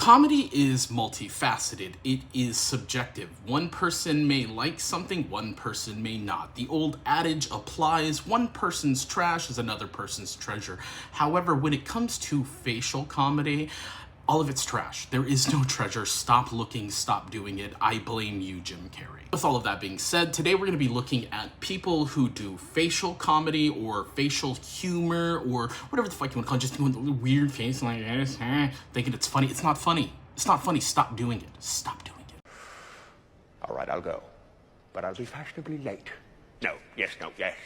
Comedy is multifaceted. It is subjective. One person may like something, one person may not. The old adage applies: one person's trash is another person's treasure. However, when it comes to facial comedy, all of it's trash. There is no treasure. Stop looking, stop doing it. I blame you, Jim Carrey. With all of that being said, today we're going to be looking at people who do facial comedy or facial humor or whatever the fuck you want to call it, just doing the weird face like this, thinking it's funny. It's not funny. It's not funny. Stop doing it. Stop doing it. All right, I'll go, but I'll be fashionably late. No, yes, no, yes.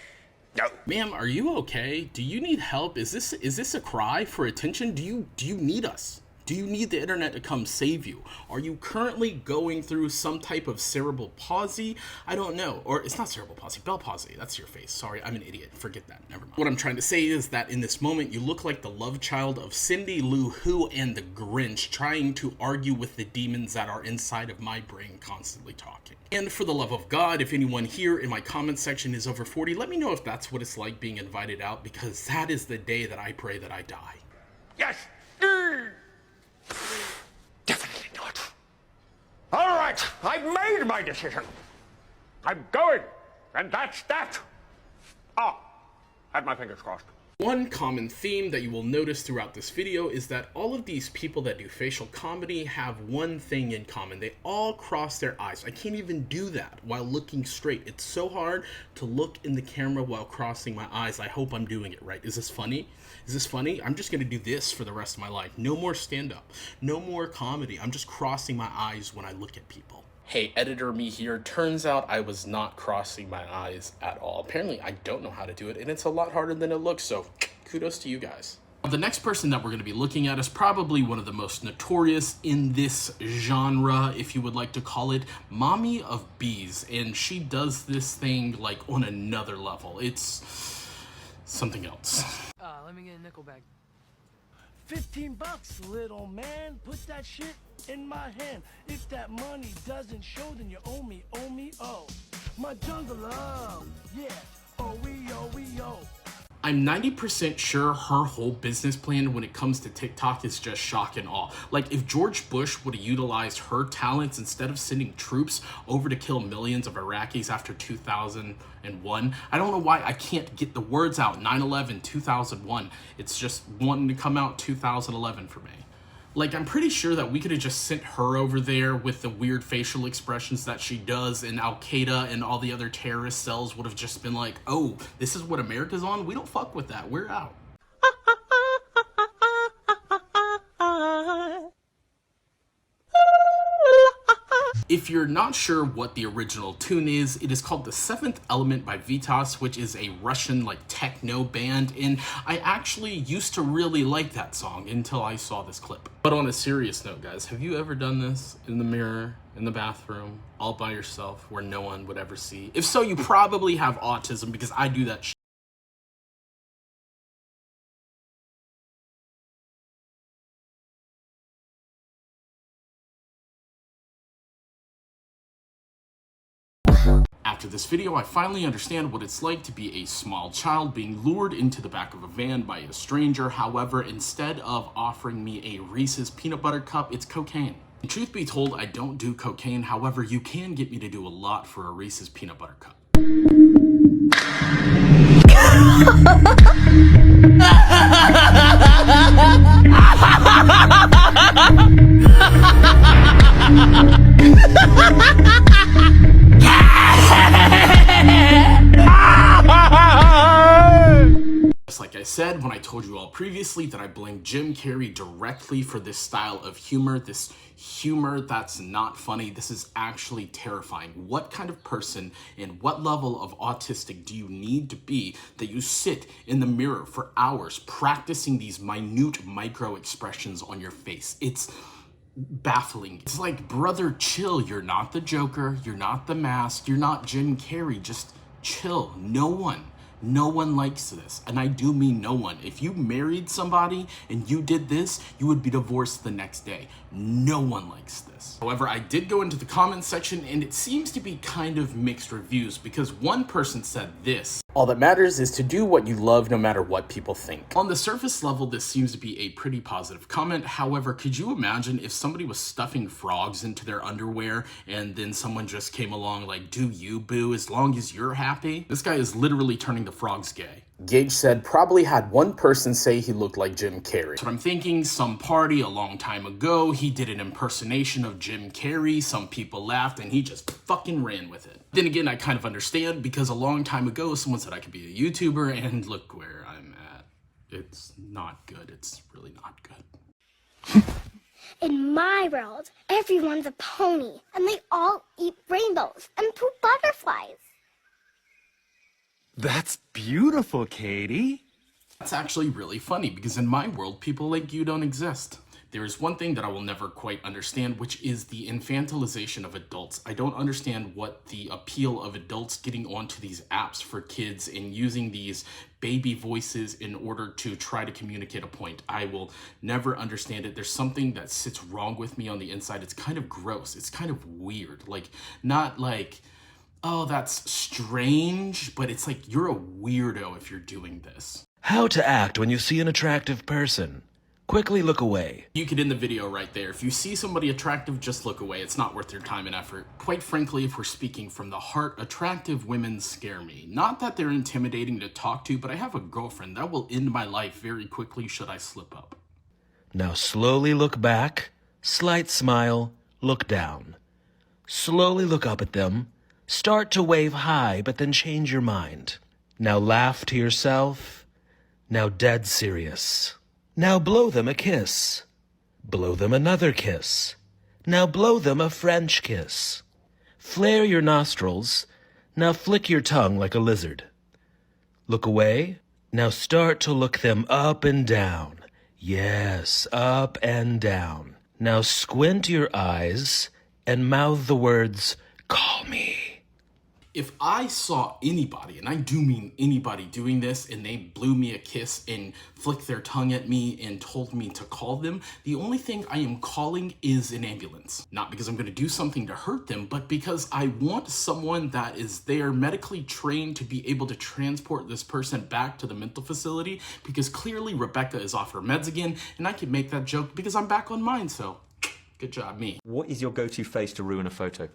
No. Ma'am, are you okay? Do you need help? Is this a cry for attention? Do you need us? Do you need the internet to come save you? Are you currently going through some type of cerebral palsy? I don't know. Or it's not cerebral palsy, Bell palsy. That's your face. Sorry, I'm an idiot. Forget that. Never mind. What I'm trying to say is that in this moment, you look like the love child of Cindy Lou Who and the Grinch, trying to argue with the demons that are inside of my brain constantly talking. And for the love of God, if anyone here in my comment section is over 40, let me know if that's what it's like being invited out, because that is the day that I pray that I die. Yes! Definitely not. All right, I've made my decision. I'm going, and that's that. Had my fingers crossed. One common theme that you will notice throughout this video is that all of these people that do facial comedy have one thing in common. They all cross their eyes. I can't even do that while looking straight. It's so hard to look in the camera while crossing my eyes. I hope I'm doing it right. Is this funny? Is this funny? I'm just gonna do this for the rest of my life. No more stand-up. No more comedy. I'm just crossing my eyes when I look at people. Hey, editor me here. Turns out I was not crossing my eyes at all. Apparently, I don't know how to do it, and it's a lot harder than it looks, so kudos to you guys. The next person that we're going to be looking at is probably one of the most notorious in this genre, if you would like to call it, Mommy of Bees, and she does this thing like on another level. It's something else. Let me get a nickel bag. $15, little man. Put that shit in my hand. If that money doesn't show, then you owe me, oh. My jungle love, yeah. Oh, we owe. I'm 90% sure her whole business plan when it comes to TikTok is just shock and awe. Like, if George Bush would have utilized her talents instead of sending troops over to kill millions of Iraqis after 2001, I don't know why I can't get the words out. 9/11, 2001. It's just wanting to come out 2011 for me. Like, I'm pretty sure that we could have just sent her over there with the weird facial expressions that she does, and Al-Qaeda and all the other terrorist cells would have just been like, oh, this is what America's on? We don't fuck with that. We're out. If you're not sure what the original tune is, it is called The Seventh Element by Vitas, which is a Russian like techno band, and I actually used to really like that song until I saw this clip. But on a serious note, guys, have you ever done this in the mirror, in the bathroom, all by yourself, where no one would ever see? If so, you probably have autism, because I do that shit. After this video, I finally understand what it's like to be a small child being lured into the back of a van by a stranger. However, instead of offering me a Reese's peanut butter cup, it's cocaine. And truth be told, I don't do cocaine. However, you can get me to do a lot for a Reese's peanut butter cup. Just like I said when I told you all previously that I blame Jim Carrey directly for this style of humor, this humor that's not funny. This is actually terrifying. What kind of person and what level of autistic do you need to be that you sit in the mirror for hours practicing these minute micro expressions on your face? It's baffling. It's like, brother, chill. You're not the Joker. You're not the Mask. You're not Jim Carrey. Just chill. No one likes this. And I do mean no one. If you married somebody and you did this, you would be divorced the next day. No one likes this. However, I did go into the comments section and it seems to be kind of mixed reviews, because one person said this. All that matters is to do what you love no matter what people think. On the surface level, this seems to be a pretty positive comment. However, could you imagine if somebody was stuffing frogs into their underwear and then someone just came along like, do you, boo, as long as you're happy? This guy is literally turning the frogs gay. Gage said probably had one person say he looked like Jim Carrey. So I'm thinking some party a long time ago, he did an impersonation of Jim Carrey, some people laughed, and he just fucking ran with it. Then again, I kind of understand because a long time ago, someone said I could be a YouTuber, and look where I'm at. It's not good. It's really not good. In my world, everyone's a pony, and they all eat rainbows and poop butterflies. That's beautiful, Katie. That's actually really funny because in my world, people like you don't exist. There is one thing that I will never quite understand, which is the infantilization of adults. I don't understand what the appeal of adults getting onto these apps for kids and using these baby voices in order to try to communicate a point. I will never understand it. There's something that sits wrong with me on the inside. It's kind of gross. It's kind of weird. Like, not like, oh, that's strange, but it's like you're a weirdo if you're doing this. How to act when you see an attractive person. Quickly look away. You could end the video right there. If you see somebody attractive, just look away. It's not worth your time and effort. Quite frankly, if we're speaking from the heart, attractive women scare me. Not that they're intimidating to talk to, but I have a girlfriend that will end my life very quickly should I slip up. Now slowly look back, slight smile, look down. Slowly look up at them. Start to wave high, but then change your mind. Now laugh to yourself. Now dead serious. Now blow them a kiss. Blow them another kiss. Now blow them a French kiss. Flare your nostrils. Now flick your tongue like a lizard. Look away. Now start to look them up and down. Yes, up and down. Now squint your eyes and mouth the words, "Call me." If I saw anybody, and I do mean anybody, doing this and they blew me a kiss and flicked their tongue at me and told me to call them, the only thing I am calling is an ambulance. Not because I'm going to do something to hurt them, but because I want someone that is there medically trained to be able to transport this person back to the mental facility, because clearly Rebecca is off her meds again, and I can make that joke because I'm back on mine, so good job me. What is your go-to face to ruin a photo?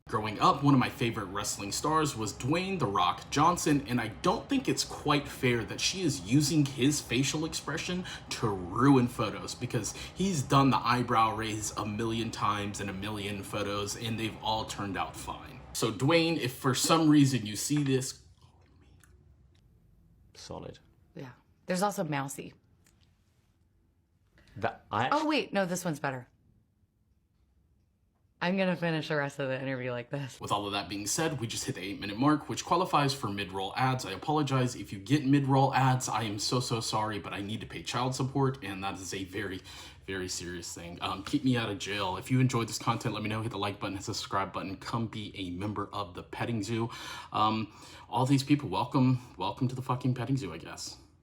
Growing up, one of my favorite wrestling stars was Dwayne "The Rock" Johnson, and I don't think it's quite fair that she is using his facial expression to ruin photos, because he's done the eyebrow raise a million times in a million photos, and they've all turned out fine. So Dwayne, if for some reason you see this... Solid. Yeah. There's also Mousy. Oh, wait. No, this one's better. I'm going to finish the rest of the interview like this. With all of that being said, we just hit the 8-minute mark, which qualifies for mid-roll ads. I apologize if you get mid-roll ads. I am so sorry, but I need to pay child support, and that is a very, very serious thing. Keep me out of jail. If you enjoyed this content, let me know. Hit the like button, hit the subscribe button. Come be a member of the petting zoo. All these people, welcome to the fucking petting zoo, I guess.